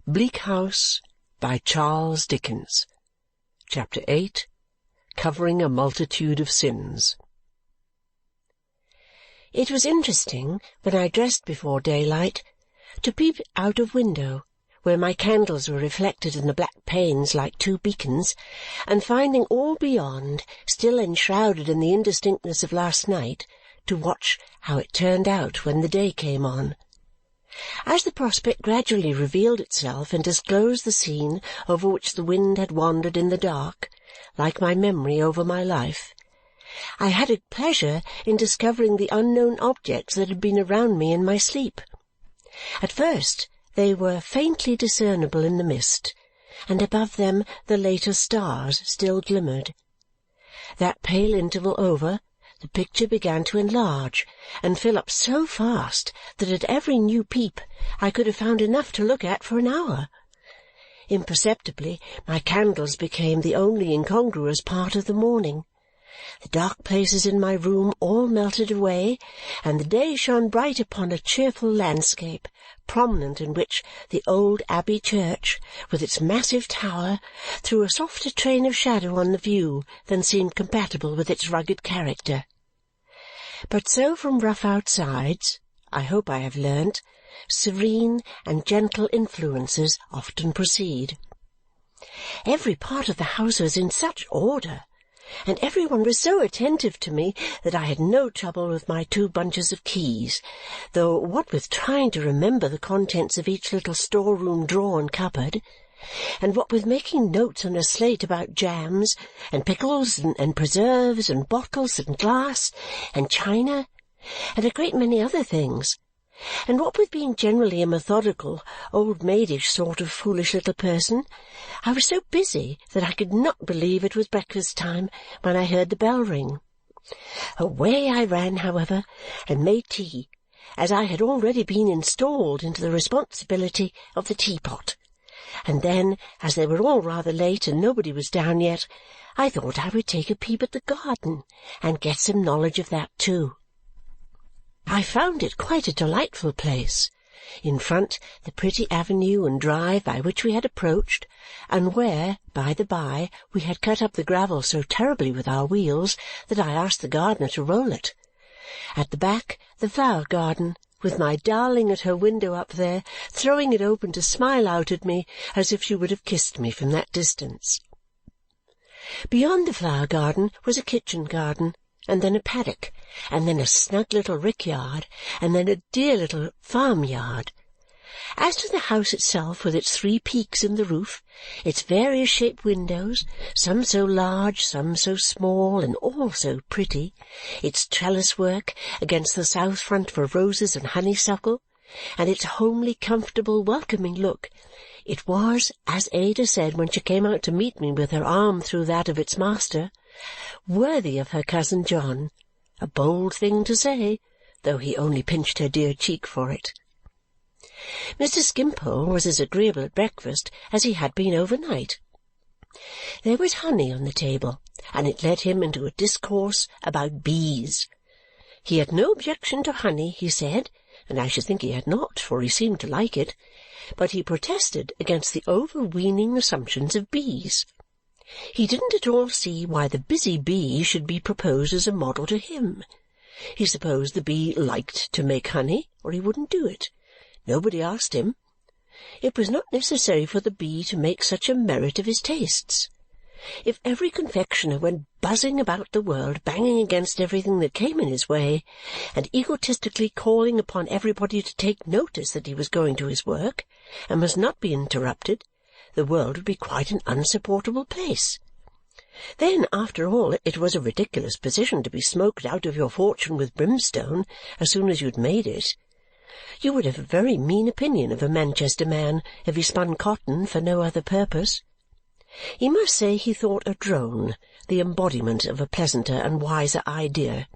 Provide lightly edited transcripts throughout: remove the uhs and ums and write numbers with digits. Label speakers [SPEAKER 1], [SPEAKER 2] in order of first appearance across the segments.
[SPEAKER 1] Bleak House by Charles Dickens. Chapter 8. Covering a Multitude of Sins. It was interesting, when I dressed before daylight, to peep out of window, where my candles were reflected in the black panes like two beacons, and finding all beyond still enshrouded in the indistinctness of last night, to watch how it turned out when the day came on. As the prospect gradually revealed itself and disclosed the scene over which the wind had wandered in the dark, like my memory over my life, I had a pleasure in discovering the unknown objects that had been around me in my sleep. At first they were faintly discernible in the mist, and above them the later stars still glimmered. That pale interval over, the picture began to enlarge and fill up so fast that at every new peep I could have found enough to look at for an hour. Imperceptibly my candles became the only incongruous part of the morning. The dark places in my room all melted away, and the day shone bright upon a cheerful landscape, prominent in which the old abbey church, with its massive tower, threw a softer train of shadow on the view than seemed compatible with its rugged character. But so from rough outsides, I hope I have learnt, serene and gentle influences often proceed. Every part of the house was in such order, and every one was so attentive to me, that I had no trouble with my 2 bunches of keys, though what with trying to remember the contents of each little store-room drawer and cupboard, and what with making notes on a slate about jams and pickles and preserves and bottles and glass and china and a great many other things, and what with being generally a methodical, old-maidish sort of foolish little person, I was so busy that I could not believe it was breakfast-time when I heard the bell ring. Away I ran, however, and made tea, as I had already been installed into the responsibility of the teapot. And then, as they were all rather late and nobody was down yet, I thought I would take a peep at the garden and get some knowledge of that too. I found it quite a delightful place. In front, the pretty avenue and drive by which we had approached, and where, by the by, we had cut up the gravel so terribly with our wheels that I asked the gardener to roll it. At the back, the flower garden, with my darling at her window up there, throwing it open to smile out at me as if she would have kissed me from that distance. Beyond the flower garden was a kitchen garden, and then a paddock, and then a snug little rick-yard, and then a dear little farm-yard. As to the house itself, with its 3 peaks in the roof, its various-shaped windows, some so large, some so small, and all so pretty, its trellis-work against the south front for roses and honeysuckle, and its homely, comfortable, welcoming look, it was, as Ada said when she came out to meet me with her arm through that of its master, worthy of her cousin John, a bold thing to say, though he only pinched her dear cheek for it. Mr. Skimpole was as agreeable at breakfast as he had been overnight. There was honey on the table, and it led him into a discourse about bees. He had no objection to honey, he said, and I should think he had not, for he seemed to like it, but he protested against the overweening assumptions of bees. He didn't at all see why the busy bee should be proposed as a model to him. He supposed the bee liked to make honey, or he wouldn't do it. Nobody asked him. It was not necessary for the bee to make such a merit of his tastes. If every confectioner went buzzing about the world, banging against everything that came in his way, and egotistically calling upon everybody to take notice that he was going to his work, and must not be interrupted, the world would be quite an unsupportable place. Then, after all, it was a ridiculous position to be smoked out of your fortune with brimstone as soon as you had made it. You would have a very mean opinion of a Manchester man if he spun cotton for no other purpose. He must say he thought a drone the embodiment of a pleasanter and wiser idea.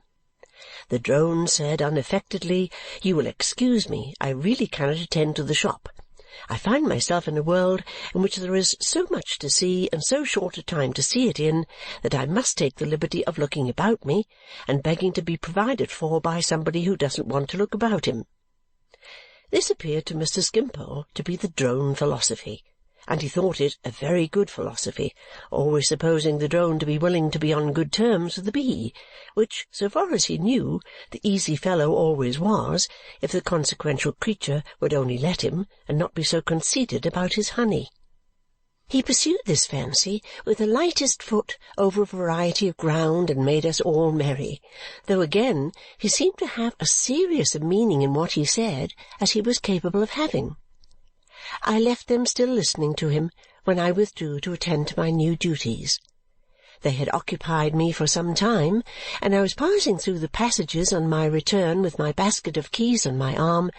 [SPEAKER 1] The drone said unaffectedly, "You will excuse me, I really cannot attend to the shop. I find myself in a world in which there is so much to see and so short a time to see it in that I must take the liberty of looking about me and begging to be provided for by somebody who doesn't want to look about him." This appeared to Mr. Skimpole to be the drone philosophy, and he thought it a very good philosophy, always supposing the drone to be willing to be on good terms with the bee, which, so far as he knew, the easy fellow always was, if the consequential creature would only let him, and not be so conceited about his honey. He pursued this fancy with the lightest foot over a variety of ground and made us all merry, though again he seemed to have as serious a meaning in what he said as he was capable of having. I left them still listening to him when I withdrew to attend to my new duties. They had occupied me for some time, and I was passing through the passages on my return with my basket of keys on my arm,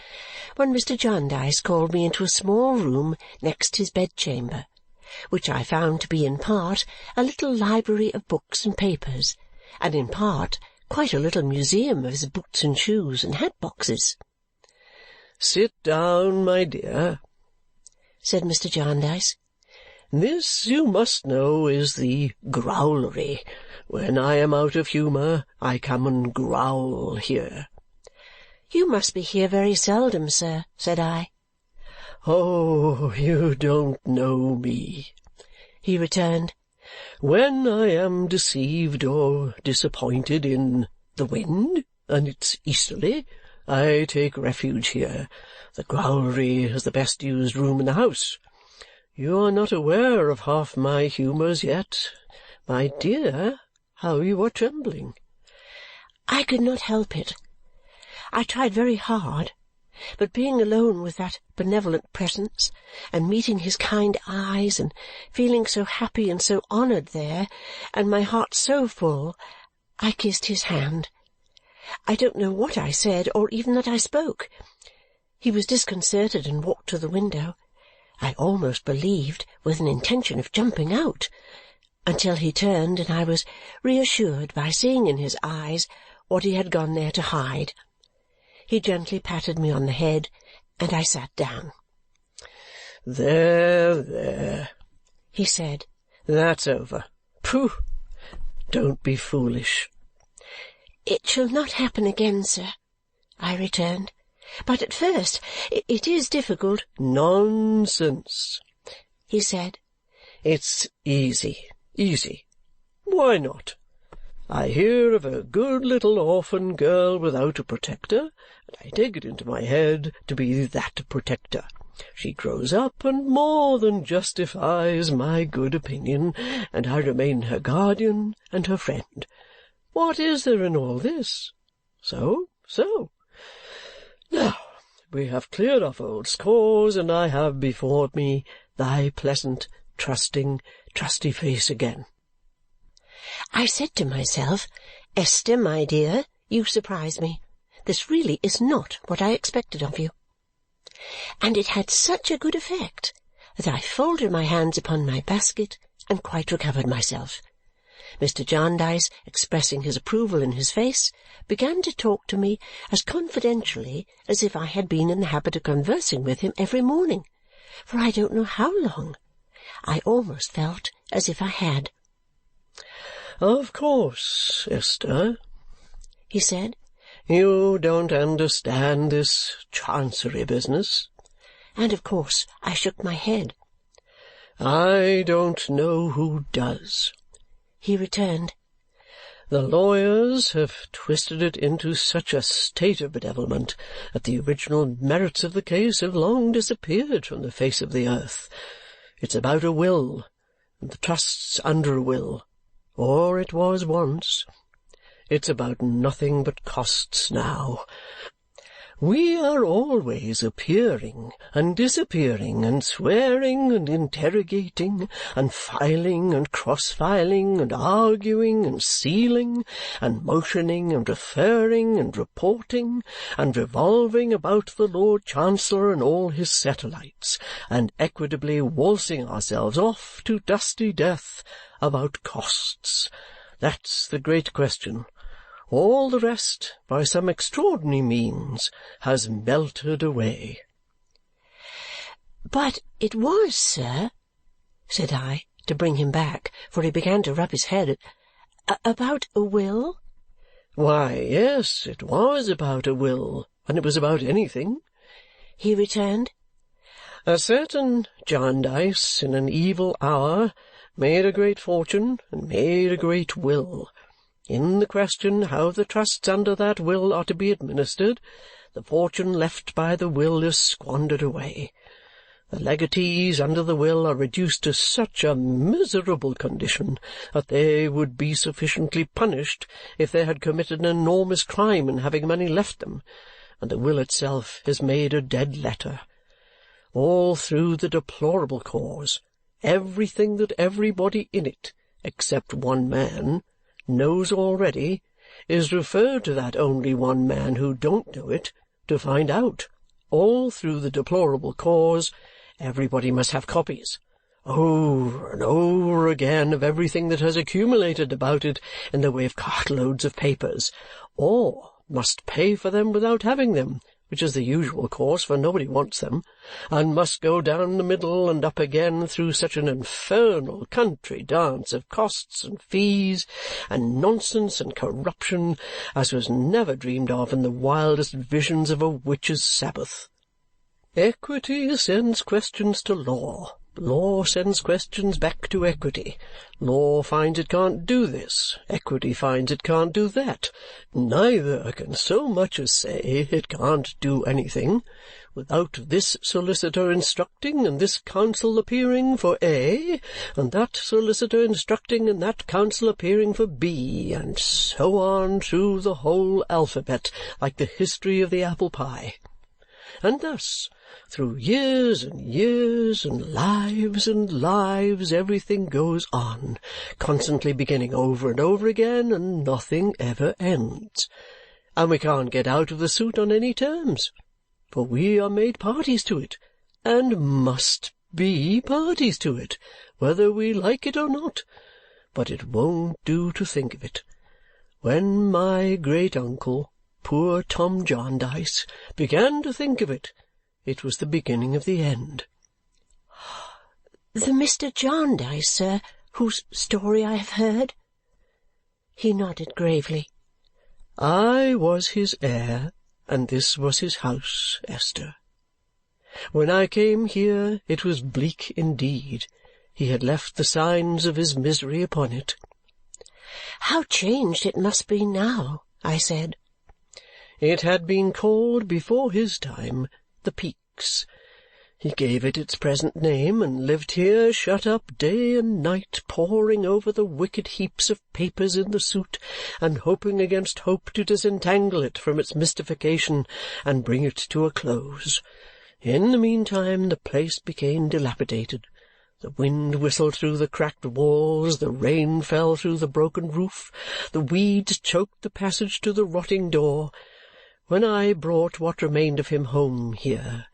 [SPEAKER 1] when Mr. Jarndyce called me into a small room next his bedchamber, which I found to be in part a little library of books and papers, and in part quite a little museum of his boots and shoes and hat-boxes.
[SPEAKER 2] "Sit down, my dear," said Mr. Jarndyce. "This, you must know, is the growlery. When I am out of humour, I come and growl here."
[SPEAKER 1] "You must be here very seldom, sir," said I.
[SPEAKER 2] "Oh, you don't know me," he returned. "When I am deceived or disappointed in the wind, and it's easterly, I take refuge here. The growlery is the best used room in the house. You are not aware of half my humours yet. My dear, how you are trembling!"
[SPEAKER 1] I could not help it. I tried very hard, but being alone with that benevolent presence, and meeting his kind eyes, and feeling so happy and so honoured there, and my heart so full, I kissed his hand. I don't know what I said, or even that I spoke. He was disconcerted and walked to the window, I almost believed with an intention of jumping out, until he turned, and I was reassured by seeing in his eyes what he had gone there to hide. He gently patted me on the head, and I sat down.
[SPEAKER 2] "There, there," he said. "That's over. Pooh! Don't be foolish."
[SPEAKER 1] "It shall not happen again, sir," I returned. "But at first it is difficult."
[SPEAKER 2] "Nonsense," he said. "It's easy, easy. Why not? I hear of a good little orphan girl without a protector, and I take it into my head to be that protector. She grows up and more than justifies my good opinion, and I remain her guardian and her friend. What is there in all this? So. Now, we have cleared off old scores, and I have before me thy pleasant, trusty face again."
[SPEAKER 1] I said to myself, "Esther, my dear, you surprise me. This really is not what I expected of you." And it had such a good effect that I folded my hands upon my basket and quite recovered myself. Mr. Jarndyce, expressing his approval in his face, began to talk to me as confidentially as if I had been in the habit of conversing with him every morning, for I don't know how long. I almost felt as if I had.
[SPEAKER 2] "Of course, Esther," he said, "you don't understand this Chancery business."
[SPEAKER 1] And of course I shook my head.
[SPEAKER 2] "I don't know who does," he returned. "The lawyers have twisted it into such a state of bedevilment that the original merits of the case have long disappeared from the face of the earth. It's about a will, and the trust's under a will, or it was once. It's about nothing but costs now. We are always appearing and disappearing and swearing and interrogating and filing and cross-filing and arguing and sealing and motioning and referring and reporting and revolving about the Lord Chancellor and all his satellites and equitably waltzing ourselves off to dusty death about costs. That's the great question. All the rest, by some extraordinary means, has melted away."
[SPEAKER 1] "But it was, sir," said I, to bring him back, for he began to rub his head, "about a will?"
[SPEAKER 2] "Why, yes, it was about a will, when it was about anything,"
[SPEAKER 1] he returned.
[SPEAKER 2] A certain Jarndyce, in an evil hour, made a great fortune and made a great will. In the question how the trusts under that will are to be administered, the fortune left by the will is squandered away. The legatees under the will are reduced to such a miserable condition that they would be sufficiently punished if they had committed an enormous crime in having money left them, and the will itself is made a dead letter. All through the deplorable cause, everything that everybody in it, except one man, knows already, is referred to that only one man who don't know it to find out. All through the deplorable cause, everybody must have copies, over and over again, of everything that has accumulated about it in the way of cartloads of papers, or must pay for them without having them, which is the usual course, for nobody wants them, and must go down the middle and up again through such an infernal country dance of costs and fees and nonsense and corruption as was never dreamed of in the wildest visions of a witch's Sabbath. Equity sends questions to law. Law sends questions back to equity. Law finds it can't do this. Equity finds it can't do that. Neither can so much as say it can't do anything, without this solicitor instructing and this counsel appearing for A, and that solicitor instructing and that counsel appearing for B, and so on through the whole alphabet, like the history of the apple pie. And thus, through years and years and lives, everything goes on, constantly beginning over and over again, and nothing ever ends. And we can't get out of the suit on any terms, for we are made parties to it, and must be parties to it, whether we like it or not. But it won't do to think of it. When my great-uncle, poor Tom Jarndyce, began to think of it, it was the beginning of the end.
[SPEAKER 1] The Mr. Jarndyce, sir, whose story I have heard? He nodded gravely.
[SPEAKER 2] I was his heir, and this was his house, Esther. When I came here, it was bleak indeed. He had left the signs of his misery upon it.
[SPEAKER 1] How changed it must be now, I said.
[SPEAKER 2] It had been called before his time the Peaks. He gave it its present name, and lived here shut up day and night, poring over the wicked heaps of papers in the suit, and hoping against hope to disentangle it from its mystification and bring it to a close. In the meantime the place became dilapidated. The wind whistled through the cracked walls, the rain fell through the broken roof, the weeds choked the passage to the rotting door. When I brought what remained of him home here,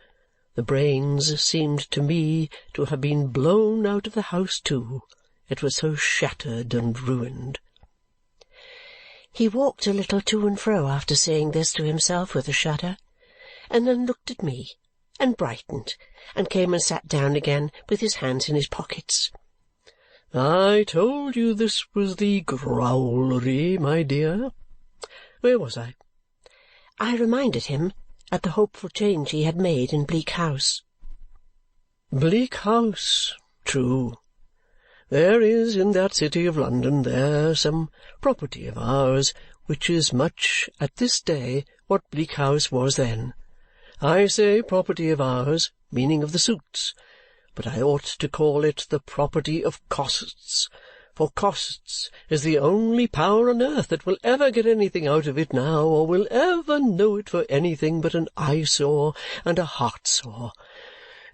[SPEAKER 2] the brains seemed to me to have been blown out of the house too. It was so shattered and ruined.
[SPEAKER 1] He walked a little to and fro after saying this to himself with a shudder, and then looked at me, and brightened, and came and sat down again with his hands in his pockets.
[SPEAKER 2] I told you this was the growlery, my dear. Where was I?
[SPEAKER 1] I reminded him at the hopeful change he had made in Bleak House.
[SPEAKER 2] Bleak House, true. There is in that city of London there some property of ours which is much at this day what Bleak House was then. I say property of ours, meaning of the suits, but I ought to call it the property of costs, for costs is the only power on earth that will ever get anything out of it now, or will ever know it for anything but an eyesore and a heart-sore.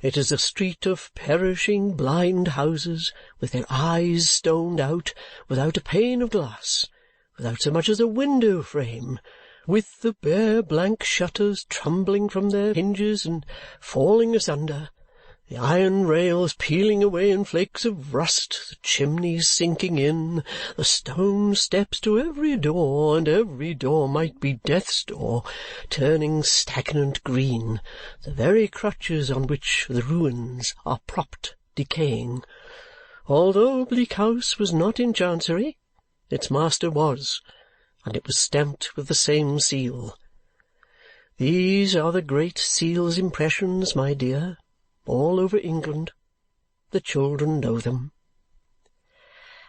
[SPEAKER 2] It is a street of perishing blind houses, with their eyes stoned out, without a pane of glass, without so much as a window-frame, with the bare blank shutters trembling from their hinges and falling asunder, the iron rails peeling away in flakes of rust, the chimneys sinking in, the stone steps to every door, and every door might be death's door, turning stagnant green, the very crutches on which the ruins are propped decaying. Although Bleak House was not in Chancery, its master was, and it was stamped with the same seal. These are the Great Seal's impressions, my dear, all over England. The children know them."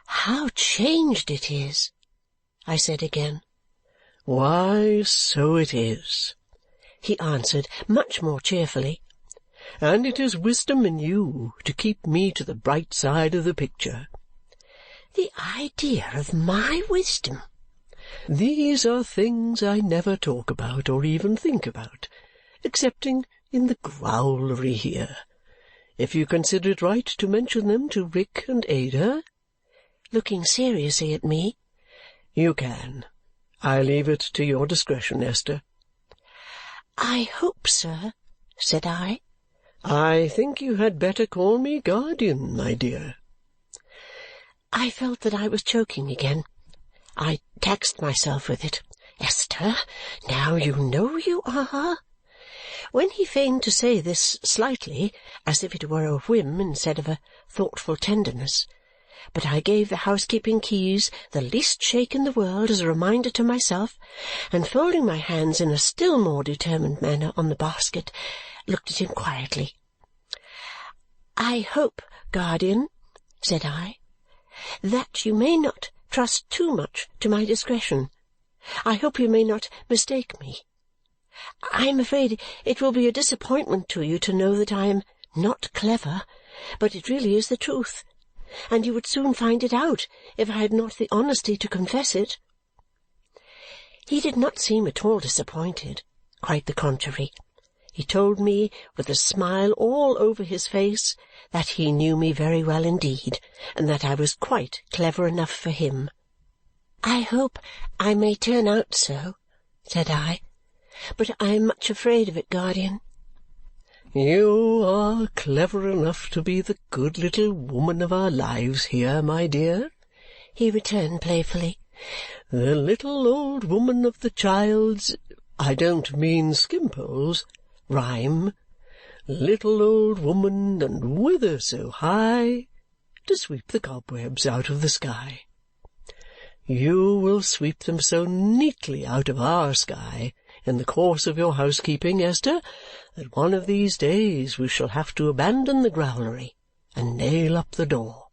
[SPEAKER 1] "How changed it is!" I said again.
[SPEAKER 2] "Why, so it is,"
[SPEAKER 1] he answered much more cheerfully.
[SPEAKER 2] "And it is wisdom in you to keep me to the bright side of the picture."
[SPEAKER 1] "The idea of my wisdom!"
[SPEAKER 2] "These are things I never talk about or even think about, excepting in the growlery here. If you consider it right to mention them to Rick and Ada," looking seriously at me, "you can. I leave it to your discretion, Esther."
[SPEAKER 1] "I hope, sir," said I.
[SPEAKER 2] "I think you had better call me guardian, my dear."
[SPEAKER 1] I felt that I was choking again. I taxed myself with it. "Esther, now you know you are." When he feigned to say this slightly, as if it were a whim instead of a thoughtful tenderness, but I gave the housekeeping keys the least shake in the world as a reminder to myself, and folding my hands in a still more determined manner on the basket, looked at him quietly. "I hope, guardian," said I, "that you may not trust too much to my discretion. I hope you may not mistake me. I am afraid it will be a disappointment to you to know that I am not clever, but it really is the truth, and you would soon find it out if I had not the honesty to confess it." He did not seem at all disappointed. Quite the contrary. He told me, with a smile all over his face, that he knew me very well indeed, and that I was quite clever enough for him. "I hope I may turn out so," said I, "but I am much afraid of it, guardian."
[SPEAKER 2] "You are clever enough to be the good little woman of our lives here, my dear," he returned playfully. "The little old woman of the child's, I don't mean Skimpole's, rhyme. Little old woman, and whither so high? To sweep the cobwebs out of the sky. You will sweep them so neatly out of our sky in the course of your housekeeping, Esther, that one of these days we shall have to abandon the growlery and nail up the door."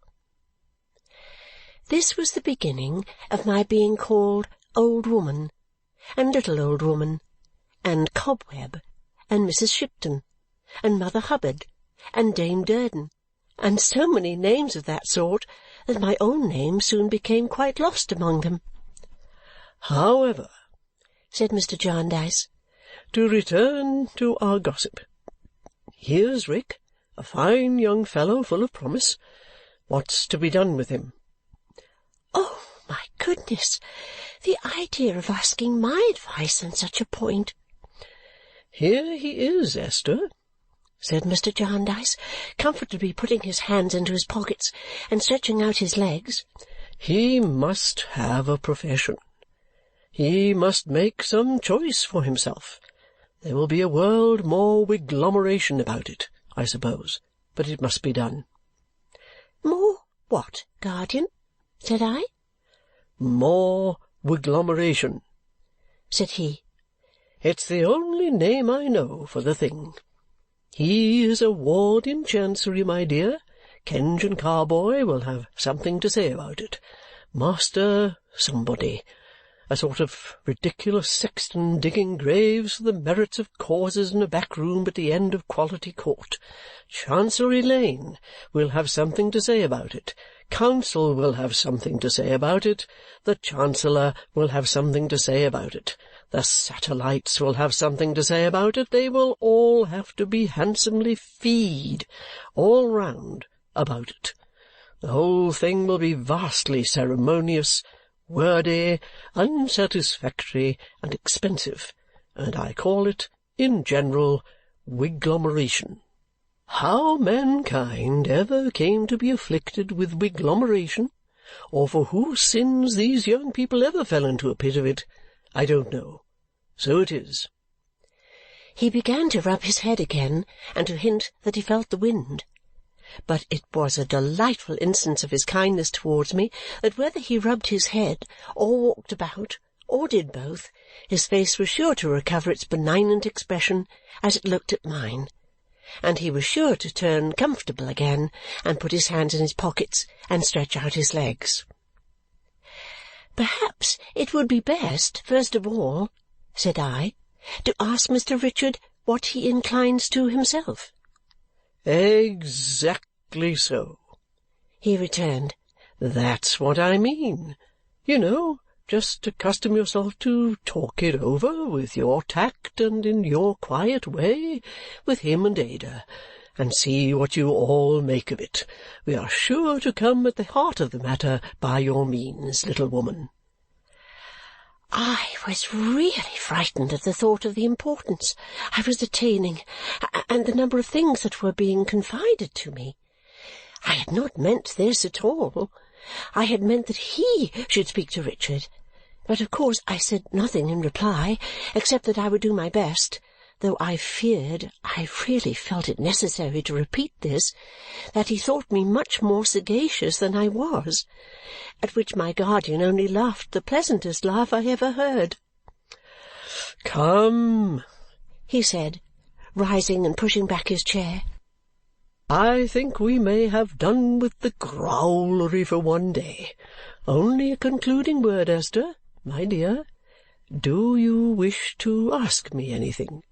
[SPEAKER 2] This was the beginning of my being called old woman, and little old woman, and cobweb, and Mrs. Shipton, and Mother Hubbard, and Dame Durden, and so many names of that sort that my own name soon became quite lost among them. "However,"
[SPEAKER 1] said Mr. Jarndyce,
[SPEAKER 2] "to return to our gossip. Here's Rick, a fine young fellow full of promise. What's to be done with him?"
[SPEAKER 1] "Oh, my goodness! The idea of asking my advice on such a point!"
[SPEAKER 2] "Here he is, Esther,"
[SPEAKER 1] said Mr. Jarndyce, comfortably putting his hands into his pockets and stretching out his legs.
[SPEAKER 2] "He must have a profession. He must make some choice for himself. There will be a world more wigglomeration about it, I suppose, but it must be done."
[SPEAKER 1] "More what, guardian?" said I.
[SPEAKER 2] "More wigglomeration,"
[SPEAKER 1] said he.
[SPEAKER 2] "It's the only name I know for the thing. He is a ward in Chancery, my dear. Kenge and Carboy will have something to say about it. Master somebody. A sort of ridiculous sexton digging graves for the merits of causes in a back room at the end of Quality Court. Chancery Lane will have something to say about it. Council will have something to say about it. The Chancellor will have something to say about it. The satellites will have something to say about it. They will all have to be handsomely feed, all round, about it. The whole thing will be vastly ceremonious, wordy, unsatisfactory, and expensive, and I call it, in general, wigglomeration. How mankind ever came to be afflicted with wigglomeration, or for whose sins these young people ever fell into a pit of it, I don't know. So it is." He began to rub his head again and to hint that he felt the wind. But it was a delightful instance of his kindness towards me that whether he rubbed his head, or walked about,
[SPEAKER 1] or did both, his face was sure to recover its benignant expression as it looked at mine, and he was sure to turn comfortable again and put his hands in his pockets and stretch out his legs. "Perhaps it would be best, first of all," said I, "to ask Mr. Richard what he inclines to himself."
[SPEAKER 2] "Exactly so," he returned. "That's what I mean. You know, just accustom yourself to talk it over, with your tact and in your quiet way, with him and Ada, and see what you all make of it. We are sure to come at the heart of the matter by your means, little woman."
[SPEAKER 1] I was really frightened at the thought of the importance I was attaining and the number of things that were being confided to me. I had not meant this at all. I had meant that he should speak to Richard, but of course I said nothing in reply except that I would do my best, though I feared, I really felt it necessary to repeat this, that he thought me much more sagacious than I was, at which my guardian only laughed the pleasantest laugh I ever heard.
[SPEAKER 2] "Come," he said, rising and pushing back his chair. "I think we may have done with the growlery for one day. Only a concluding word, Esther, my dear. Do you wish to ask me anything?"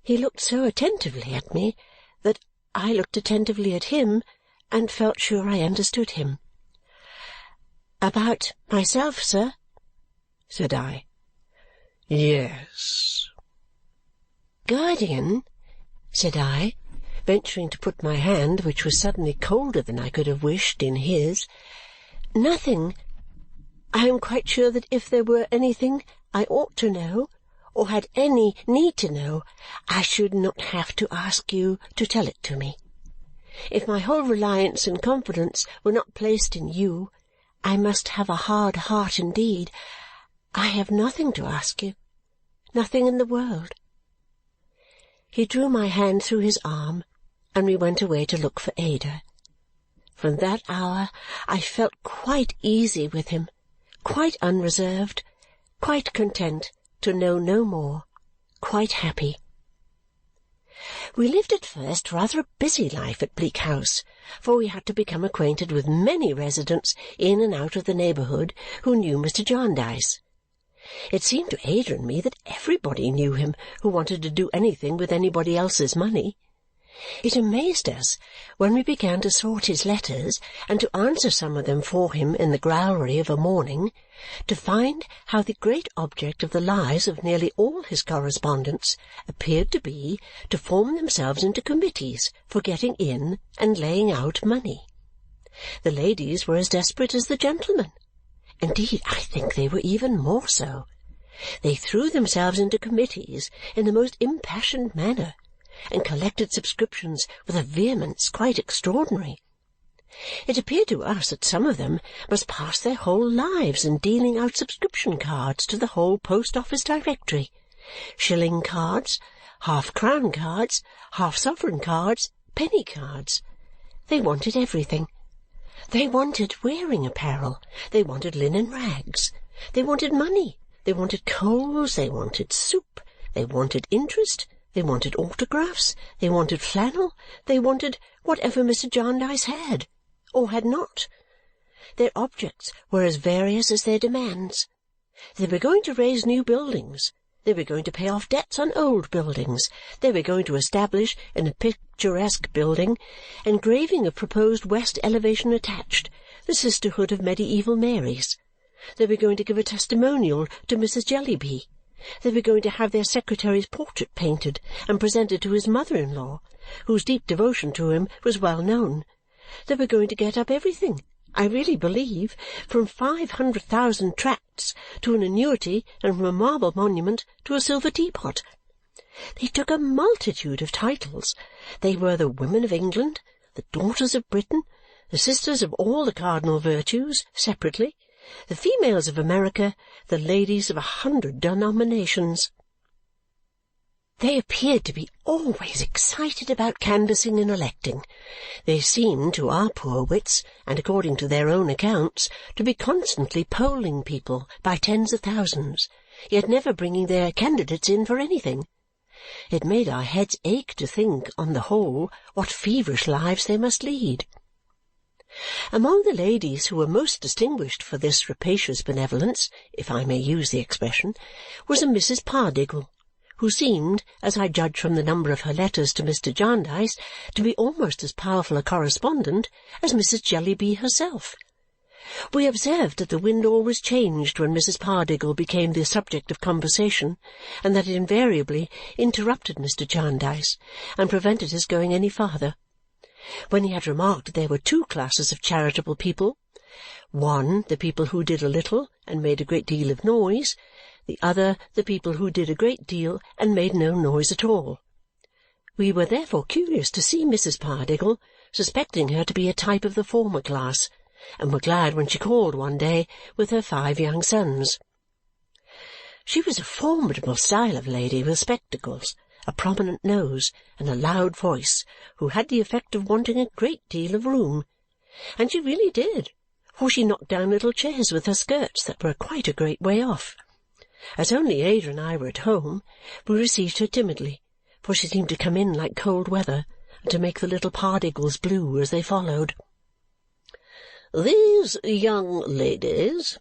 [SPEAKER 2] He looked so attentively at me that I looked attentively at him and felt sure I understood him. "About myself, sir?" said I. "Yes." "Guardian," said I, venturing to put my hand, which was suddenly colder than I could have wished, in his, "nothing. I am quite sure that if there were anything I ought to know, or had any need to know, I should not have to ask you to tell it to me. If my whole reliance and confidence were not placed in you, I must have a hard heart indeed. I have nothing to ask you, nothing in the world." He drew my hand through his arm, and we went away to look for Ada. From that hour I felt quite easy with him, quite unreserved, quite content to know no more, quite happy. We lived at first rather a busy life at Bleak House, for we had to become acquainted with many residents in and out of the neighbourhood who knew Mr. Jarndyce. It seemed to Ada and me that everybody knew him who wanted to do anything with anybody else's money. It amazed us when we began to sort his letters and to answer some of them for him in the growlery of a morning, to find how the great object of the lives of nearly all his correspondents appeared to be to form themselves into committees for getting in and laying out money. The ladies were as desperate as the gentlemen. Indeed, I think they were even more so. They threw themselves into committees in the most impassioned manner, and collected subscriptions with a vehemence quite extraordinary. It appeared to us that some of them must pass their whole lives in dealing out subscription cards to the whole post-office directory, shilling cards, half-crown cards, half-sovereign cards, penny cards. They wanted everything. They wanted wearing apparel. They wanted linen rags. They wanted money. They wanted coals. They wanted soup. They wanted interest. They wanted autographs. They wanted flannel. They wanted whatever Mr. Jarndyce had, or had not. Their objects were as various as their demands. They were going to raise new buildings. They were going to pay off debts on old buildings. They were going to establish in a picturesque building, engraving of proposed west elevation attached, the Sisterhood of Mediaeval Marys. They were going to give a testimonial to Mrs. Jellyby. They were going to have their secretary's portrait painted and presented to his mother-in-law, whose deep devotion to him was well known. They were going to get up everything, I really believe, from 500,000 tracts to an annuity, and from a marble monument to a silver teapot. They took a multitude of titles. They were the women of England, the daughters of Britain, the sisters of all the cardinal virtues, separately, the females of America, the ladies of 100 denominations.
[SPEAKER 1] They appeared to be always excited about canvassing and electing. They seemed, to our poor wits, and according to their own accounts, to be constantly polling people by tens of thousands, yet never bringing their candidates in for anything. It made our heads ache to think, on the whole, what feverish lives they must lead. Among the ladies who were most distinguished for this rapacious benevolence, if I may use the expression, was a Mrs. Pardiggle, who seemed, as I judge from the number of her letters to Mr. Jarndyce, to be almost as powerful a correspondent as Mrs. Jellyby herself. We observed that the wind always changed when Mrs. Pardiggle became the subject of conversation, and that it invariably interrupted Mr. Jarndyce and prevented his going any farther. When he had remarked that there were two classes of charitable people, one the people who did a little and made a great deal of noise, the other the people who did a great deal and made no noise at all. We were therefore curious to see Mrs. Pardiggle, suspecting her to be a type of the former class, and were glad when she called one day with her 5 young sons. She was a formidable style of lady with spectacles, a prominent nose, and a loud voice, who had the effect of wanting a great deal of room. And she really did, for she knocked down little chairs with her skirts that were quite a great way off. As only Ada and I were at home, we received her timidly, for she seemed to come in like cold weather and to make the little Pardiggles blue as they followed. "These young ladies,"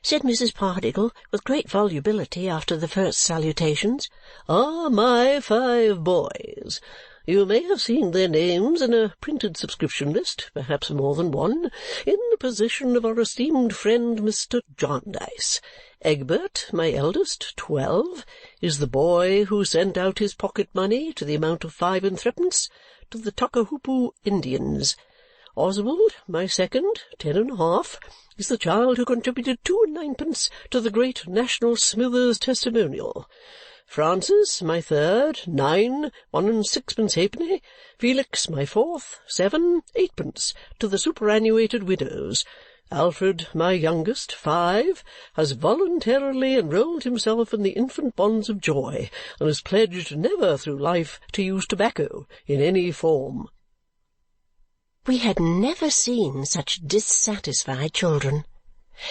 [SPEAKER 1] said Mrs. Pardiggle with great volubility after the first salutations, "are my 5 boys. You may have seen their names in a printed subscription list, perhaps more than one, in the possession of our esteemed friend Mr. Jarndyce. Egbert, my eldest, 12, is the boy who sent out his pocket-money to the amount of 5 and 3pence to the Tuckahoopoo Indians. Oswald, my second, 10 and a half, is the child who contributed 2 and 9pence to the great National Smithers Testimonial. Francis, my third, 9, 1 and 6pence halfpenny. Felix, my fourth, 7, 8pence to the superannuated widows. Alfred, my youngest, 5, has voluntarily enrolled himself in the infant bonds of joy and is pledged never through life to use tobacco in any form." We had never seen such dissatisfied children.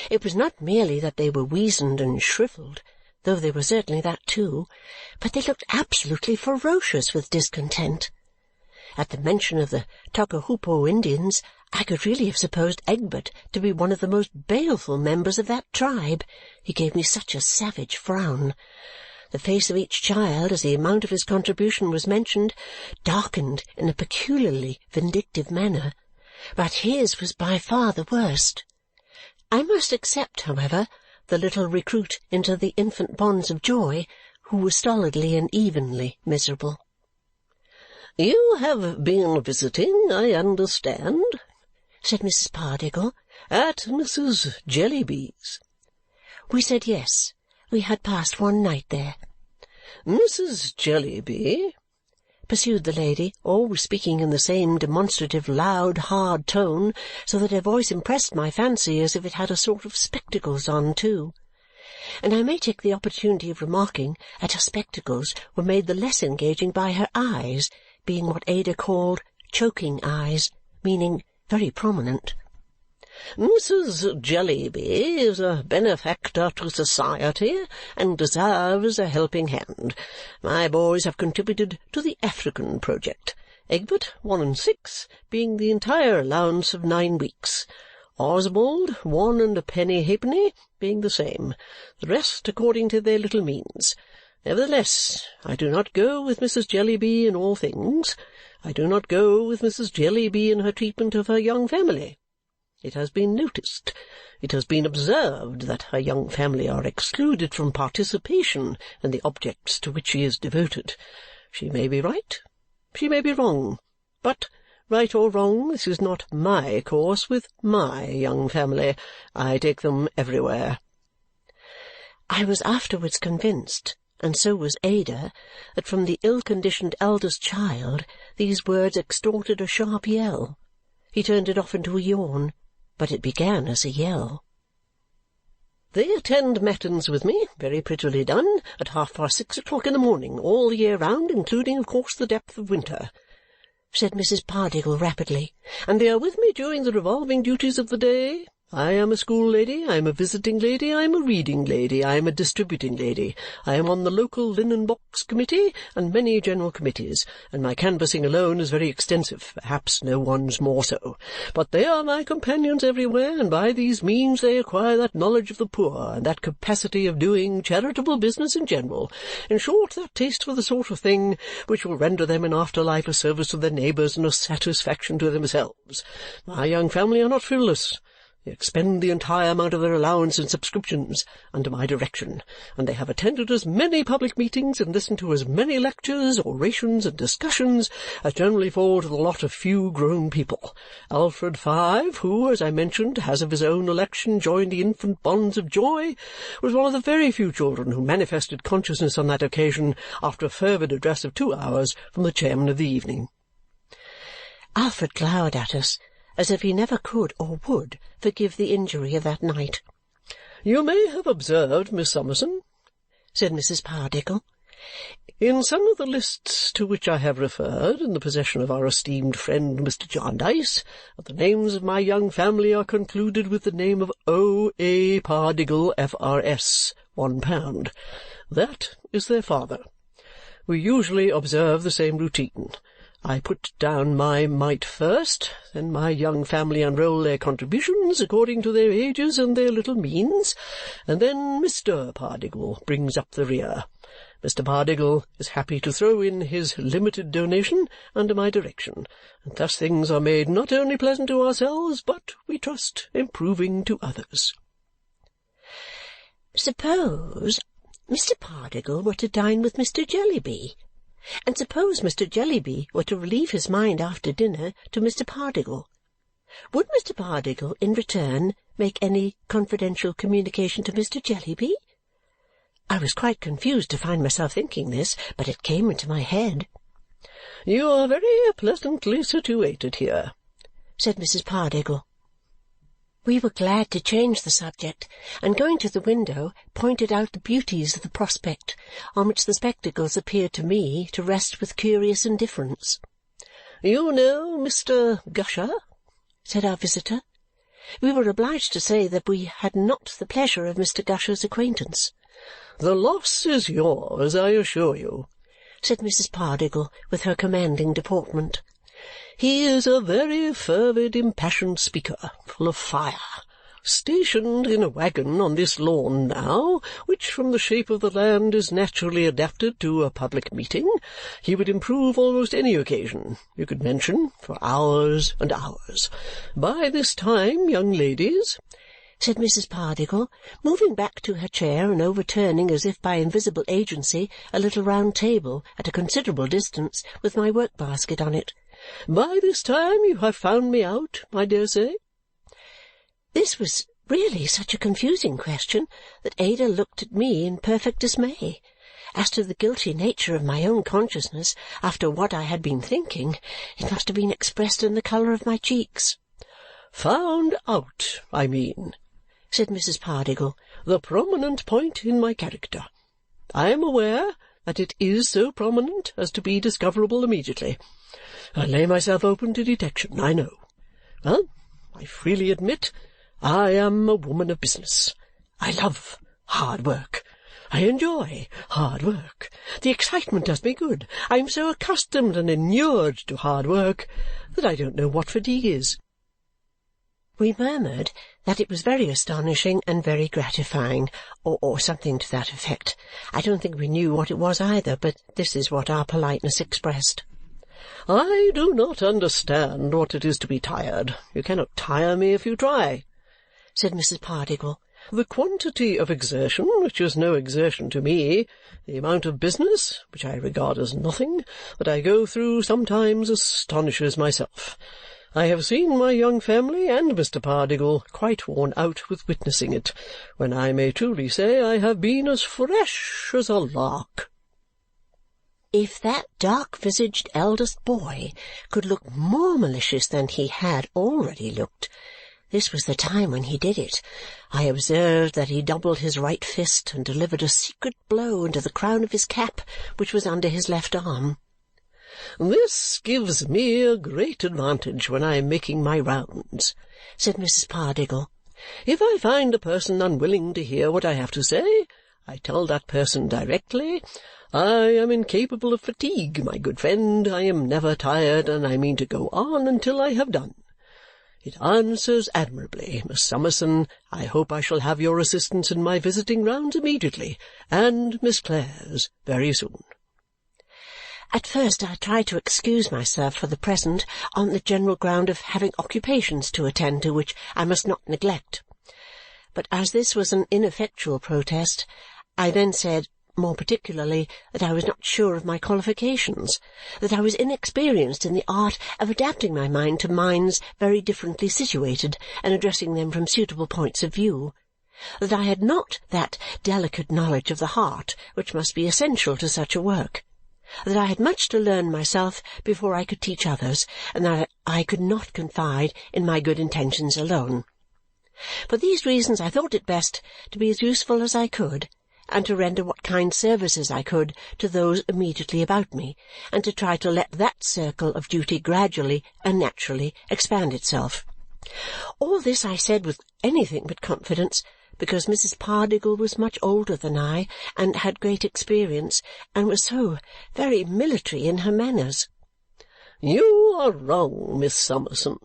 [SPEAKER 1] It was not merely that they were weazened and shrivelled, though they were certainly that too, but they looked absolutely ferocious with discontent. At the mention of the Tuckahoopoo Indians, I could really have supposed Egbert to be one of the most baleful members of that tribe. He gave me such a savage frown. The face of each child, as the amount of his contribution was mentioned, darkened in a peculiarly vindictive manner, but his was by far the worst. I must except, however, the little recruit into the infant bonds of joy, who was stolidly and evenly miserable. "You have been visiting, I understand," said Mrs. Pardiggle, "at Mrs. Jellyby's." We said yes, we had passed one night there. "Mrs. Jellyby," pursued the lady, always speaking in the same demonstrative loud hard tone, so that her voice impressed my fancy as if it had a sort of spectacles on too. And I may take the opportunity of remarking that her spectacles were made the less engaging by her eyes, being what Ada called choking eyes, meaning very prominent. "Mrs. Jellyby is a benefactor to society and deserves a helping hand. My boys have contributed to the African project, Egbert 1 and 6 being the entire allowance of 9 weeks, Oswald 1 and a penny halfpenny being the same, the rest according to their little means. Nevertheless, I do not go with Mrs. Jellyby in all things. I do not go with Mrs. Jellyby in her treatment of her young family. It has been noticed, it has been observed that her young family are excluded from participation in the objects to which she is devoted. She may be right, she may be wrong, but, right or wrong, this is not my course with my young family. I take them everywhere." I was afterwards convinced, and so was Ada, that from the ill-conditioned eldest child these words extorted a sharp yell. He turned it off into a yawn, but it began as a yell.
[SPEAKER 2] They attend matins with me, very prettily done, at 6:30 in the morning, all the year round, including, of course, the depth of winter," said Mrs. Pardiggle rapidly, "and they are with me during the revolving duties of the day. I am a school lady, I am a visiting lady, I am a reading lady, I am a distributing lady, I am on the local linen box committee and many general committees, and my canvassing alone is very extensive, perhaps no one's more so. But they are my companions everywhere, and by these means they acquire that knowledge of the poor, and that capacity of doing charitable business in general, in short, that taste for the sort of thing which will render them in after life a service to their neighbours and a satisfaction to themselves. My young family are not frivolous. They expend the entire amount of their allowance in subscriptions under my direction, and they have attended as many public meetings and listened to as many lectures, orations, and discussions as generally fall to the lot of few grown people. Alfred Five, who, as I mentioned, has of his own election joined the infant bonds of joy, was one of the very few children who manifested consciousness on that occasion after a fervid address of 2 hours from the chairman of the evening." Alfred glowered at us as if he never could or would forgive the injury of that night. "You may have observed, Miss Summerson," said Mrs. Pardiggle, "in some of the lists to which I have referred, in the possession of our esteemed friend Mr. Jarndyce, that the names of my young family are concluded with the name of O. A. Pardiggle, F.R.S., £1. That is their father. We usually observe the same routine. I put down my mite first, then my young family unroll their contributions according to their ages and their little means, and then Mr. Pardiggle brings up the rear. Mr. Pardiggle is happy to throw in his limited donation under my direction, and thus things are made not only pleasant to ourselves, but, we trust, improving to others."
[SPEAKER 1] "Suppose Mr. Pardiggle were to dine with Mr. Jellyby, and suppose Mr. Jellyby were to relieve his mind after dinner to Mr. Pardiggle, would Mr. Pardiggle in return make any confidential communication to Mr. Jellyby?" I was quite confused to find myself thinking this, but it came into my head.
[SPEAKER 2] "You are very pleasantly situated here," said Mrs. Pardiggle.
[SPEAKER 1] We were glad to change the subject, and going to the window, pointed out the beauties of the prospect, on which the spectacles appeared to me to rest with curious indifference.
[SPEAKER 2] "You know Mr. Gusher?"
[SPEAKER 1] said our visitor. We were obliged to say that we had not the pleasure of Mr. Gusher's acquaintance.
[SPEAKER 2] "The loss is yours, I assure you,"
[SPEAKER 1] said Mrs. Pardiggle with her commanding deportment.
[SPEAKER 2] "He is a very fervid, impassioned speaker, full of fire, stationed in a waggon on this lawn now, which from the shape of the land is naturally adapted to a public meeting. He would improve almost any occasion you could mention for hours and hours. By this time, young ladies,"
[SPEAKER 1] said Mrs. Pardiggle, moving back to her chair and overturning, as if by invisible agency, a little round table at a considerable distance with my work-basket on it,
[SPEAKER 2] "by this time you have found me out, I dare say?"
[SPEAKER 1] This was really such a confusing question that Ada looked at me in perfect dismay. As to the guilty nature of my own consciousness, after what I had been thinking, it must have been expressed in the colour of my cheeks.
[SPEAKER 2] "Found out, I mean," said Mrs. Pardiggle, "the prominent point in my character. I am aware that it is so prominent as to be discoverable immediately. I lay myself open to detection, I know. Well, I freely admit I am a woman of business. I love hard work. I enjoy hard work. The excitement does me good. I am so accustomed and inured to hard work that I don't know what fatigue is."
[SPEAKER 1] We murmured that it was very astonishing and very gratifying, or something to that effect. I don't think we knew what it was either, but this is what our politeness expressed.
[SPEAKER 2] "I do not understand what it is to be tired. You cannot tire me if you try," said Mrs. Pardiggle. "The quantity of exertion, which is no exertion to me, the amount of business, which I regard as nothing, that I go through sometimes astonishes myself. I have seen my young family and Mr. Pardiggle quite worn out with witnessing it, when I may truly say I have been as fresh as a lark."
[SPEAKER 1] If that dark-visaged eldest boy could look more malicious than he had already looked, This was the time when he did it. I observed that he doubled his right fist and delivered a secret blow into the crown of his cap, which was under his left arm.
[SPEAKER 2] "This gives me a great advantage when I am making my rounds,"
[SPEAKER 1] said Mrs. Pardiggle.
[SPEAKER 2] "If I find a person unwilling to hear what I have to say, I tell that person directly, 'I am incapable of fatigue, my good friend. I am never tired, and I mean to go on until I have done.' It answers admirably. Miss Summerson, I hope I shall have your assistance in my visiting rounds immediately, and Miss Clare's very soon."
[SPEAKER 1] At first I tried to excuse myself for the present on the general ground of having occupations to attend to which I must not neglect. But as this was an ineffectual protest, I then said, more particularly, that I was not sure of my qualifications, that I was inexperienced in the art of adapting my mind to minds very differently situated and addressing them from suitable points of view, that I had not that delicate knowledge of the heart which must be essential to such a work, that I had much to learn myself before I could teach others, and that I could not confide in my good intentions alone. For these reasons I thought it best to be as useful as I could, and to render what kind services I could to those immediately about me, and to try to let that circle of duty gradually and naturally expand itself. All this I said with anything but confidence, because Mrs. Pardiggle was much older than I, and had great experience, and was so very military in her manners.
[SPEAKER 2] "You are wrong, Miss Summerson,"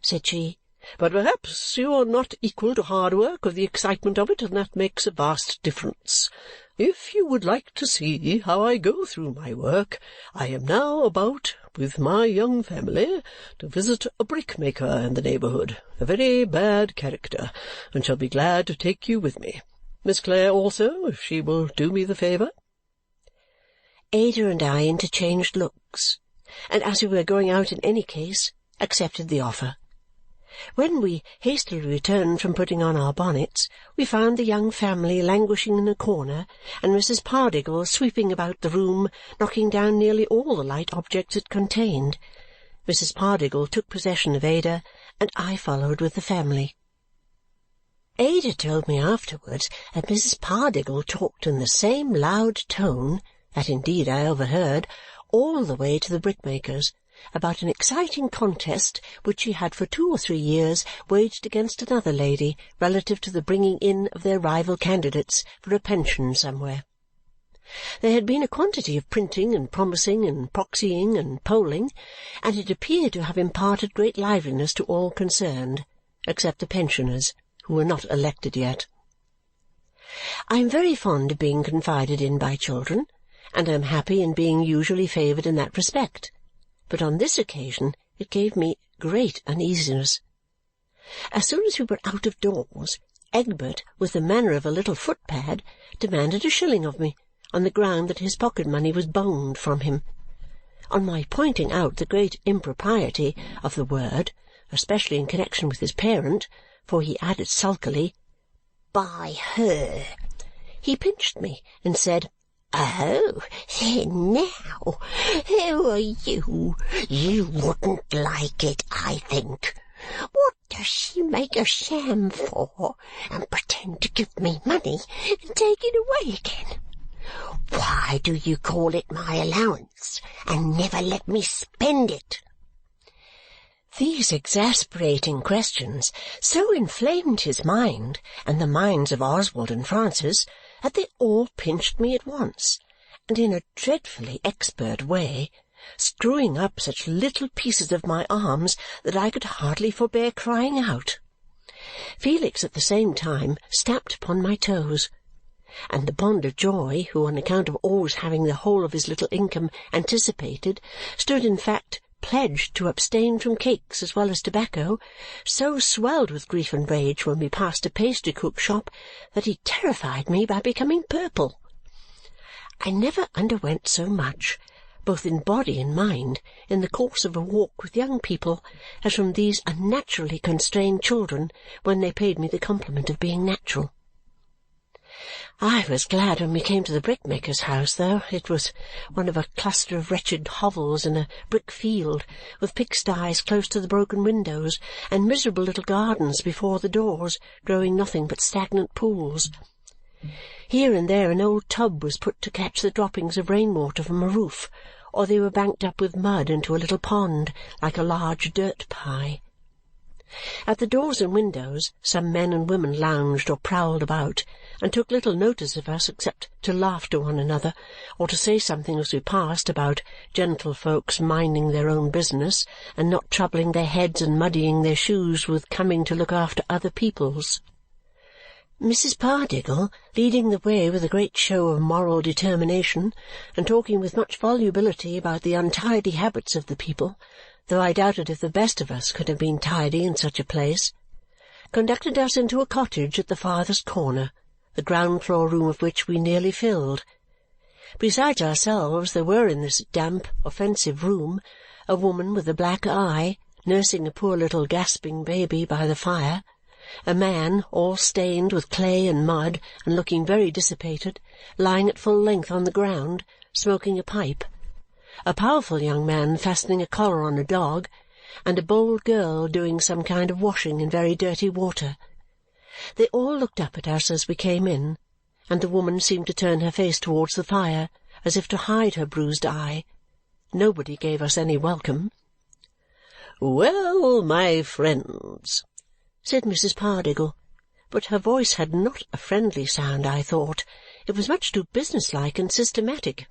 [SPEAKER 2] said she. "But perhaps you are not equal to hard work or the excitement of it, and that makes a vast difference. If you would like to see how I go through my work, I am now about, with my young family, to visit a brickmaker in the neighbourhood, a very bad character, and shall be glad to take you with me. Miss Clare also, if she will do me the favour."
[SPEAKER 1] Ada and I interchanged looks, and as we were going out in any case, accepted the offer. When we hastily returned from putting on our bonnets, we found the young family languishing in a corner and Mrs. Pardiggle sweeping about the room, knocking down nearly all the light objects it contained. Mrs. Pardiggle took possession of Ada, and I followed with the family. Ada told me afterwards that Mrs. Pardiggle talked in the same loud tone that indeed I overheard all the way to the brickmaker's, about an exciting contest which she had for 2 or 3 years waged against another lady relative to the bringing in of their rival candidates for a pension somewhere. There had been a quantity of printing and promising and proxying and polling, and it appeared to have imparted great liveliness to all concerned, except the pensioners, who were not elected yet. I am very fond of being confided in by children, and am happy in being usually favoured in that respect. But on this occasion it gave me great uneasiness. As soon as we were out of doors, Egbert, with the manner of a little footpad, demanded a shilling of me, on the ground that his pocket-money was boned from him. On my pointing out the great impropriety of the word, especially in connexion with his parent, for he added sulkily, "by her," he pinched me and said, "Oh, then now, who are you? You wouldn't like it, I think. What does she make a sham for, and pretend to give me money and take it away again? Why do you call it my allowance and never let me spend it?" These exasperating questions so inflamed his mind and the minds of Oswald and Francis that they all pinched me at once, and in a dreadfully expert way, screwing up such little pieces of my arms that I could hardly forbear crying out. Felix at the same time stamped upon my toes, and the Bond of Joy, who on account of always having the whole of his little income anticipated, stood in fact pledged to abstain from cakes as well as tobacco, so swelled with grief and rage when we passed a pastry-cook's shop that he terrified me by becoming purple. I never underwent so much, both in body and mind, in the course of a walk with young people as from these unnaturally constrained children when they paid me the compliment of being natural. I was glad when we came to the brickmaker's house, though. It was one of a cluster of wretched hovels in a brick field, with pigsties close to the broken windows, and miserable little gardens before the doors, growing nothing but stagnant pools. Here and there an old tub was put to catch the droppings of rain-water from a roof, or they were banked up with mud into a little pond, like a large dirt pie. At the doors and windows some men and women lounged or prowled about, and took little notice of us except to laugh to one another, or to say something as we passed about gentlefolks minding their own business, and not troubling their heads and muddying their shoes with coming to look after other people's. Mrs. Pardiggle, leading the way with a great show of moral determination, and talking with much volubility about the untidy habits of the people, though I doubted if the best of us could have been tidy in such a place, conducted us into a cottage at the farthest corner, the ground-floor room of which we nearly filled. Besides ourselves, there were in this damp, offensive room a woman with a black eye, nursing a poor little gasping baby by the fire, a man, all stained with clay and mud and looking very dissipated, lying at full length on the ground, smoking a pipe, a powerful young man fastening a collar on a dog, and a bold girl doing some kind of washing in very dirty water. They all looked up at us as we came in, and the woman seemed to turn her face towards the fire, as if to hide her bruised eye. Nobody gave us any welcome. "Well, my friends," said Mrs. Pardiggle, but her voice had not a friendly sound, I thought. It was much too businesslike and systematic.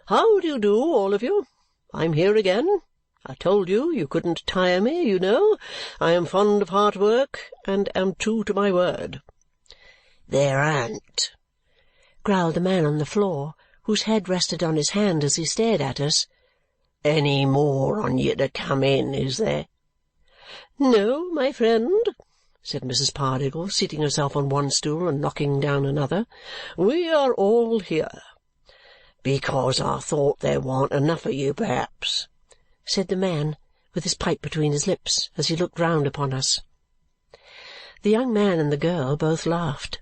[SPEAKER 1] "How do you do, all of you? I'm here again. I told you you couldn't tire me, you know. I am fond of hard work, and am true to my word." "There ain't," growled the man on the floor, whose head rested on his hand as he stared at us, "any more on you to come in, is there?" "No, my friend," said Mrs. Pardiggle, seating herself on one stool and knocking down another. "We are all here." "Because I thought there warn't enough of you, perhaps," said the man, with his pipe between his lips, as he looked round upon us. The young man and the girl both laughed.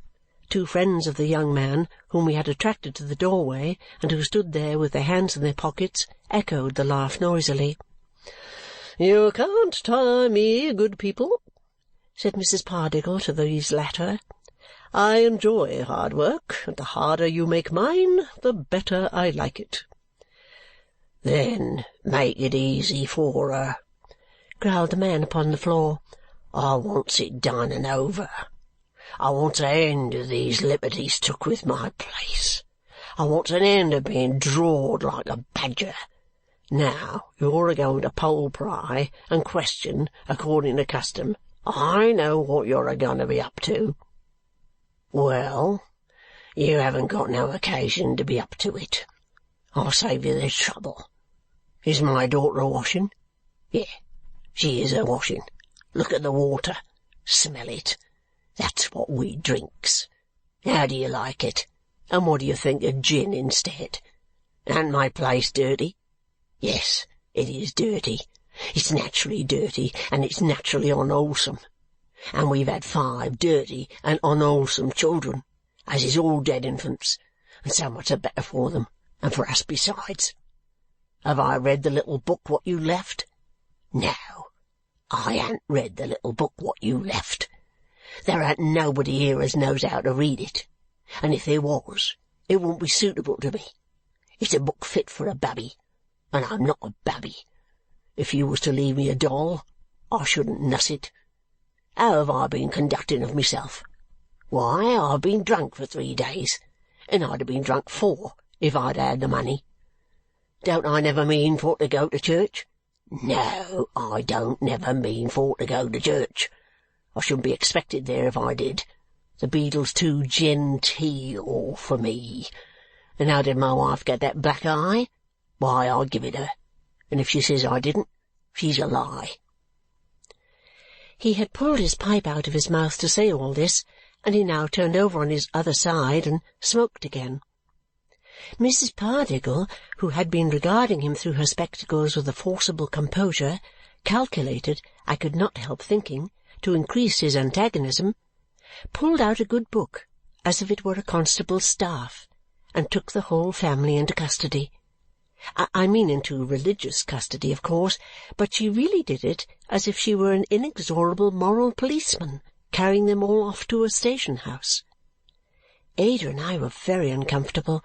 [SPEAKER 1] Two friends of the young man, whom we had attracted to the doorway, and who stood there with their hands in their pockets, echoed the laugh noisily. "You can't tire me, good people," said Mrs. Pardiggle to these latter. "I enjoy hard work, and the harder you make mine, the better I like it." "Then make it easy for her," growled the man upon the floor. "I wants it done and over. I wants an end of these liberties took with my place. I wants an end of being drawed like a badger. Now, you're a-going to poll-pry and question according to custom. I know what you're a-going to be up to." "Well, you haven't got no occasion to be up to it. I'll save you the trouble. Is my daughter a-washing? Yes, she is a-washing. Look at the water. Smell it. That's what we drinks. How do you like it? And what do you think of gin instead? Ain't my place dirty? Yes, it is dirty. It's naturally dirty, and it's naturally unwholesome. And we've had 5 dirty and unwholesome children, as is all dead infants, and so much the better for them, and for us besides. Have I read the little book what you left? No, I ain't read the little book what you left. There ain't nobody here as knows how to read it, and if there was, it wouldn't be suitable to me. It's a book fit for a babby, and I'm not a babby. If you was to leave me a doll, I shouldn't nuss it. How have I been conducting of myself? Why, I've been drunk for 3 days, and I'd have been drunk 4 if I'd had the money. Don't I never mean for to go to church? No, I don't never mean for to go to church. I shouldn't be expected there if I did. The beadle's too genteel for me. And how did my wife get that black eye? Why, I give it her. And if she says I didn't, she's a lie." He had pulled his pipe out of his mouth to say all this, and he now turned over on his other side and smoked again. Mrs. Pardiggle, who had been regarding him through her spectacles with a forcible composure, calculated, I could not help thinking, to increase his antagonism, pulled out a good book as if it were a constable's staff, and took the whole family into custody. I mean into religious custody, of course, but she really did it as if she were an inexorable moral policeman, carrying them all off to a station-house. Ada and I were very uncomfortable.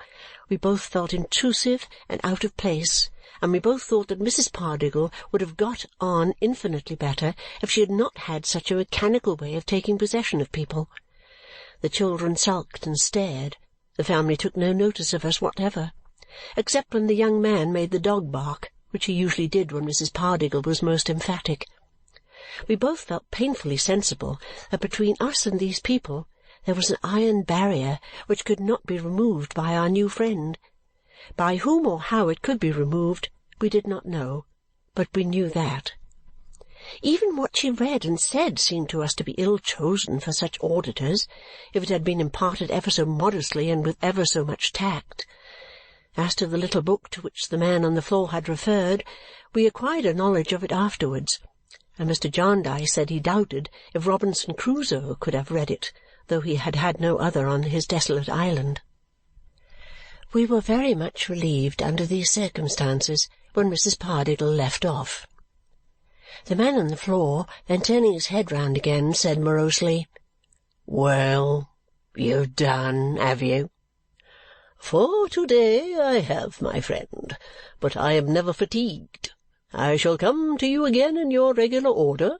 [SPEAKER 1] We both felt intrusive and out of place, and we both thought that Mrs. Pardiggle would have got on infinitely better if she had not had such a mechanical way of taking possession of people. The children sulked and stared. The family took no notice of us whatever, except when the young man made the dog bark, which he usually did when Mrs. Pardiggle was most emphatic. We both felt painfully sensible that between us and these people there was an iron barrier which could not be removed by our new friend. By whom or how it could be removed we did not know, but we knew that. Even what she read and said seemed to us to be ill-chosen for such auditors, if it had been imparted ever so modestly and with ever so much tact. As to the little book to which the man on the floor had referred, we acquired a knowledge of it afterwards, and Mr. Jarndyce said he doubted if Robinson Crusoe could have read it, though he had had no other on his desolate island. We were very much relieved under these circumstances when Mrs. Pardiggle left off. The man on the floor, then turning his head round again, said morosely, "Well, you've done, have you?" "For to-day I have, my friend, but I am never fatigued. I shall come to you again in your regular order,"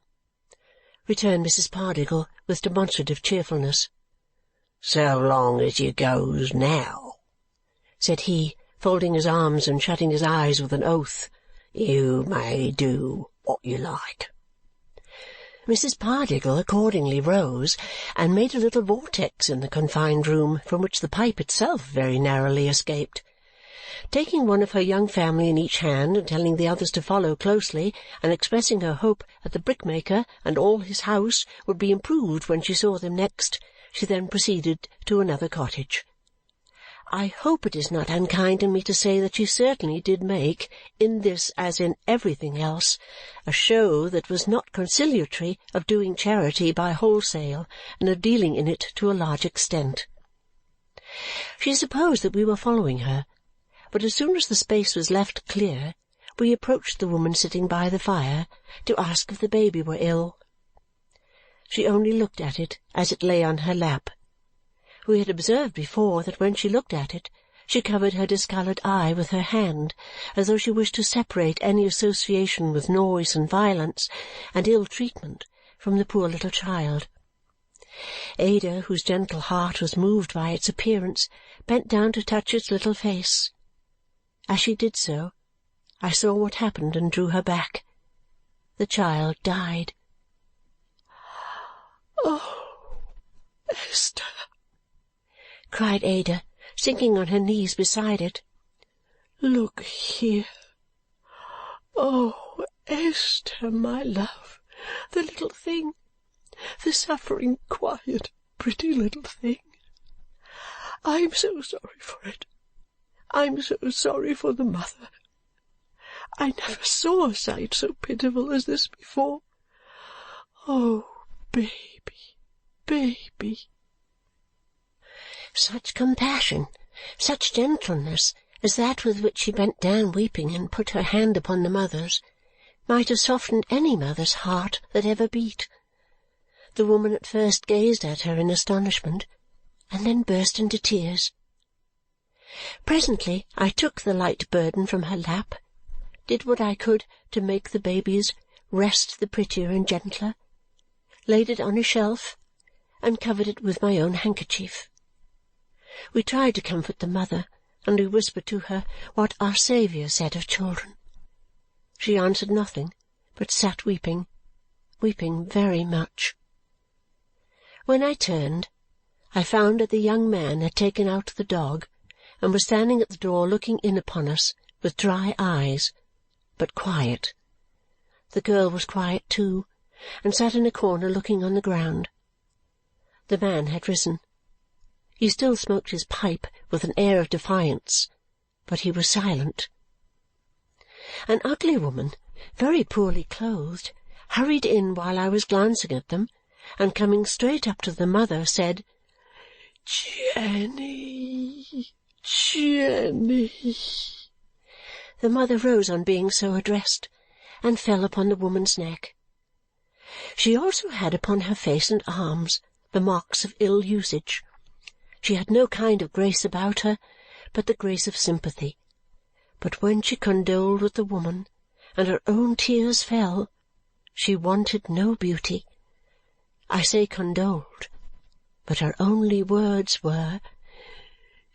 [SPEAKER 1] returned Mrs. Pardiggle with demonstrative cheerfulness. "So long as you goes now," said he, folding his arms and shutting his eyes with an oath. "You may do what you like." Mrs. Pardiggle accordingly rose and made a little vortex in the confined room, from which the pipe itself very narrowly escaped. Taking one of her young family in each hand and telling the others to follow closely, and expressing her hope that the brickmaker and all his house would be improved when she saw them next, she then proceeded to another cottage. I hope it is not unkind in me to say that she certainly did make, in this as in everything else, a show that was not conciliatory of doing charity by wholesale and of dealing in it to a large extent. She supposed that we were following her, but as soon as the space was left clear, we approached the woman sitting by the fire to ask if the baby were ill. She only looked at it as it lay on her lap. We had observed before that when she looked at it, she covered her discoloured eye with her hand, as though she wished to separate any association with noise and violence and ill-treatment from the poor little child. Ada, whose gentle heart was moved by its appearance, bent down to touch its little face. As she did so, I saw what happened and drew her back. The child died. "Oh, Esther!" cried Ada, sinking on her knees beside it. "Look here! Oh, Esther, my love, the little thing, the suffering, quiet, pretty little thing! I'm so sorry for it. I'm so sorry for the mother. I never saw a sight so pitiful as this before. Oh, baby, baby!" Such compassion, such gentleness as that with which she bent down weeping and put her hand upon the mother's, might have softened any mother's heart that ever beat. The woman at first gazed at her in astonishment, and then burst into tears. Presently I took the light burden from her lap, did what I could to make the baby's rest the prettier and gentler, laid it on a shelf, and covered it with my own handkerchief. We tried to comfort the mother, and we whispered to her what our Saviour said of children. She answered nothing, but sat weeping, weeping very much. When I turned, I found that the young man had taken out the dog and was standing at the door looking in upon us with dry eyes, but quiet. The girl was quiet too, and sat in a corner looking on the ground. The man had risen. He still smoked his pipe with an air of defiance, but he was silent. An ugly woman, very poorly clothed, hurried in while I was glancing at them, and coming straight up to the mother, said,
[SPEAKER 2] "Jenny, Jenny!"
[SPEAKER 1] The mother rose on being so addressed and fell upon the woman's neck. She also had upon her face and arms the marks of ill usage. She had no kind of grace about her but the grace of sympathy. But when she condoled with the woman, and her own tears fell, she wanted no beauty. I say condoled, but her only words were,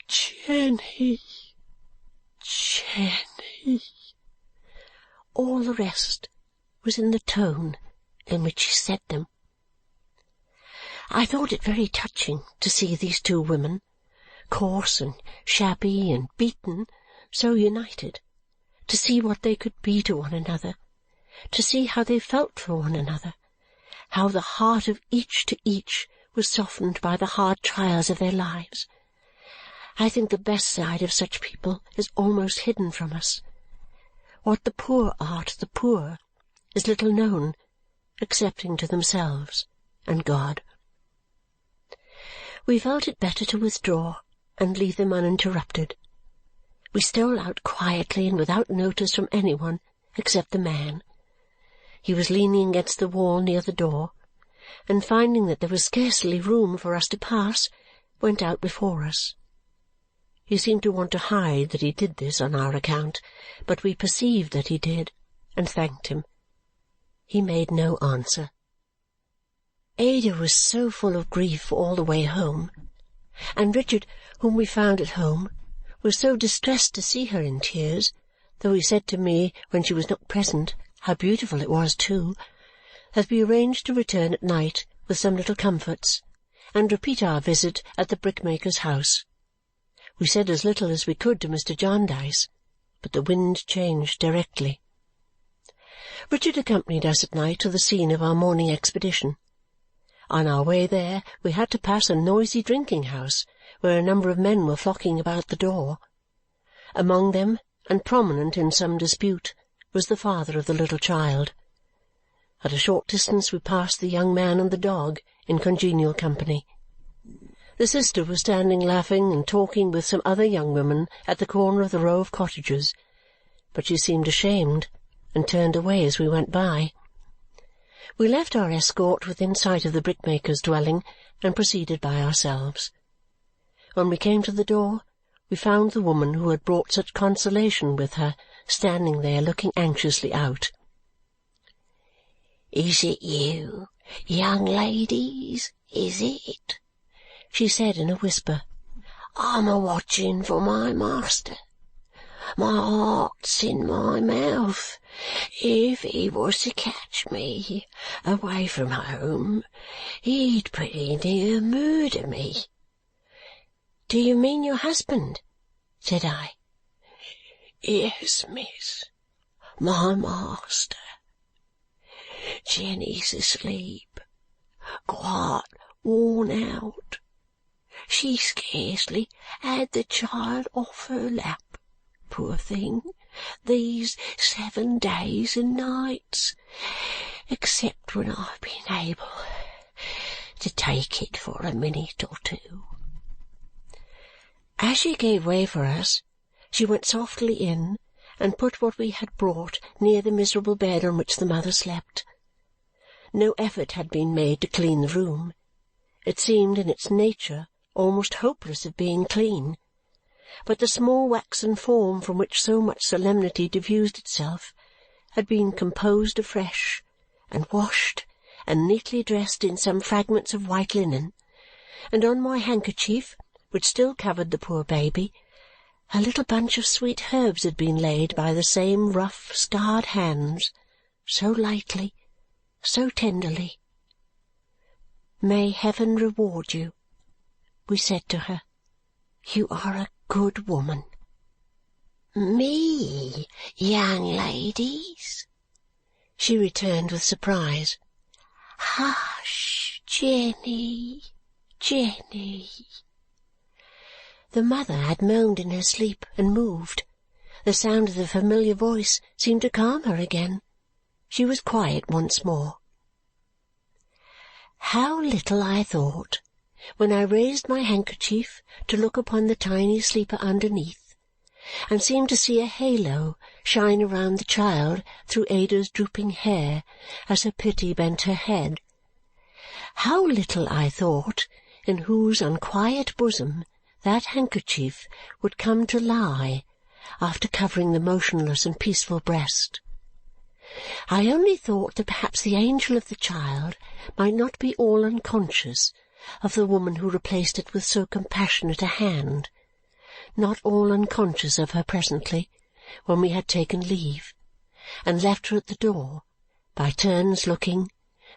[SPEAKER 1] "Jenny, Jenny." All the rest was in the tone in which she said them. I thought it very touching to see these two women, coarse and shabby and beaten, so united, to see what they could be to one another, to see how they felt for one another, how the heart of each to each was softened by the hard trials of their lives. I think the best side of such people is almost hidden from us. What the poor are to the poor is little known, excepting to themselves and God. We felt it better to withdraw and leave them uninterrupted. We stole out quietly and without notice from any one except the man. He was leaning against the wall near the door, and finding that there was scarcely room for us to pass, went out before us. He seemed to want to hide that he did this on our account, but we perceived that he did, and thanked him. He made no answer. Ada was so full of grief all the way home, and Richard, whom we found at home, was so distressed to see her in tears, though he said to me when she was not present how beautiful it was too, that we arranged to return at night with some little comforts, and repeat our visit at the brickmaker's house. We said as little as we could to Mr. Jarndyce, but the wind changed directly. Richard accompanied us at night to the scene of our morning expedition. On our way there we had to pass a noisy drinking-house, where a number of men were flocking about the door. Among them, and prominent in some dispute, was the father of the little child. At a short distance we passed the young man and the dog in congenial company. The sister was standing laughing and talking with some other young women at the corner of the row of cottages, but she seemed ashamed and turned away as we went by. We left our escort within sight of the brickmaker's dwelling and proceeded by ourselves. When we came to the door, we found the woman who had brought such consolation with her standing there looking anxiously out. "Is it you, young ladies, is it?" she said in a whisper. "I'm a-watching for my master. My heart's in my mouth. If he was to catch me away from home, he'd pretty near murder me." "Do you mean your husband?" said I. "Yes, miss, my master. Jenny's asleep, quite worn out. She scarcely had the child off her lap, poor thing, these 7 days and nights, except when I've been able to take it for a minute or two." As she gave way for us, she went softly in and put what we had brought near the miserable bed on which the mother slept. No effort had been made to clean the room. It seemed in its nature almost hopeless of being clean, but the small waxen form from which so much solemnity diffused itself had been composed afresh, and washed, and neatly dressed in some fragments of white linen, and on my handkerchief, which still covered the poor baby, a little bunch of sweet herbs had been laid by the same rough, scarred hands, so lightly, so tenderly. "May heaven reward you," we said to her. "You are a good woman." "Me, young ladies?" she returned with surprise. "Hush, Jenny, Jenny." The mother had moaned in her sleep and moved. The sound of the familiar voice seemed to calm her again. She was quiet once more. How little I thought when I raised my handkerchief to look upon the tiny sleeper underneath, and seemed to see a halo shine around the child through Ada's drooping hair as her pity bent her head. How little I thought in whose unquiet bosom that handkerchief would come to lie after covering the motionless and peaceful breast! I only thought that perhaps the angel of the child might not be all unconscious of the woman who replaced it with so compassionate a hand, not all unconscious of her presently when we had taken leave, and left her at the door, by turns looking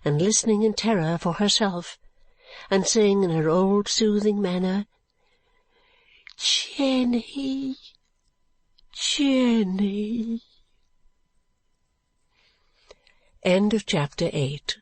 [SPEAKER 1] and listening in terror for herself, and saying in her old soothing manner, "Jenny, Jenny!" End of chapter 8.